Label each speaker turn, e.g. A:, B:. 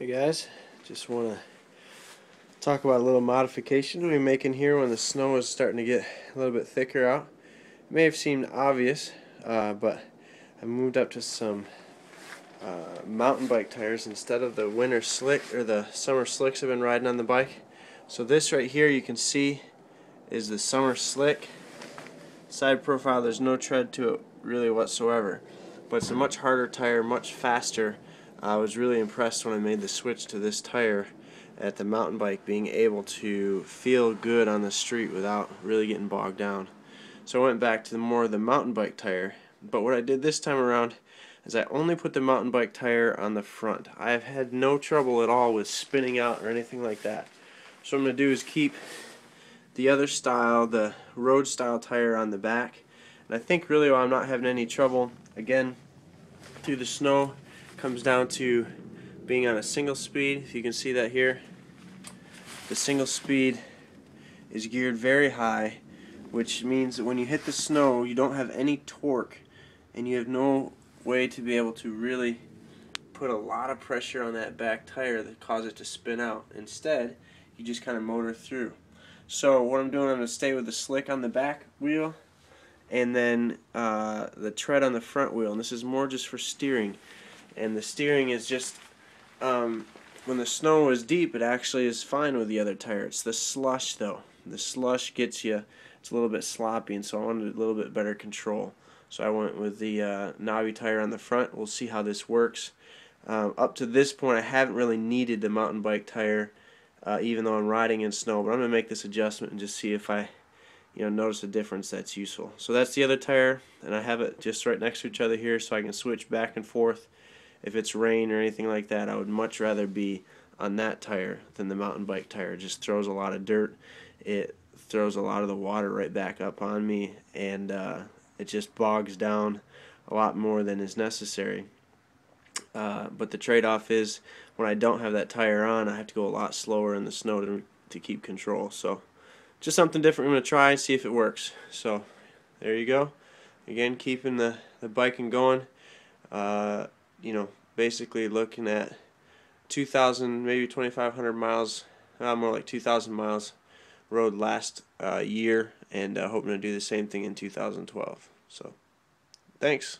A: Hey guys, just want to talk about a little modification we're making here when the snow is starting to get a little bit thicker out. It may have seemed obvious, but I moved up to some mountain bike tires instead of the winter slick or the summer slicks I've been riding on the bike. So this right here you can see is the summer slick side profile. There's no tread to it really whatsoever, but it's a much harder tire, much faster. I was really impressed when I made the switch to this tire at the mountain bike, being able to feel good on the street without really getting bogged down. So I went back to more of the mountain bike tire, but what I did this time around is I only put the mountain bike tire on the front. I have had no trouble at all with spinning out or anything like that. So what I'm going to do is keep the other style, the road style tire, on the back. And I think really why I'm not having any trouble, again, through the snow, comes down to being on a single speed. If you can see that here, the single speed is geared very high, which means that when you hit the snow you don't have any torque and you have no way to be able to really put a lot of pressure on that back tire that cause it to spin out. Instead, you just kind of motor through. So what I'm doing, I'm going to stay with the slick on the back wheel and then the tread on the front wheel, and this is more just for steering. And the steering is just, when the snow is deep, it actually is fine with the other tire. It's the slush though. The slush gets you, it's a little bit sloppy, and so I wanted a little bit better control. So I went with the knobby tire on the front. We'll see how this works. Up to this point I haven't really needed the mountain bike tire, even though I'm riding in snow, but I'm going to make this adjustment and just see if I notice a difference that's useful. So that's the other tire, and I have it just right next to each other here so I can switch back and forth. If it's rain or anything like that, I would much rather be on that tire than the mountain bike tire. It just throws a lot of dirt. It throws a lot of the water right back up on me, and it just bogs down a lot more than is necessary. But the trade-off is when I don't have that tire on, I have to go a lot slower in the snow to keep control. So just something different I'm going to try and see if it works. So there you go. Again, keeping the biking going. Basically looking at 2,000, maybe 2,500 miles, more like 2,000 miles rode last year, and hoping to do the same thing in 2012. So thanks.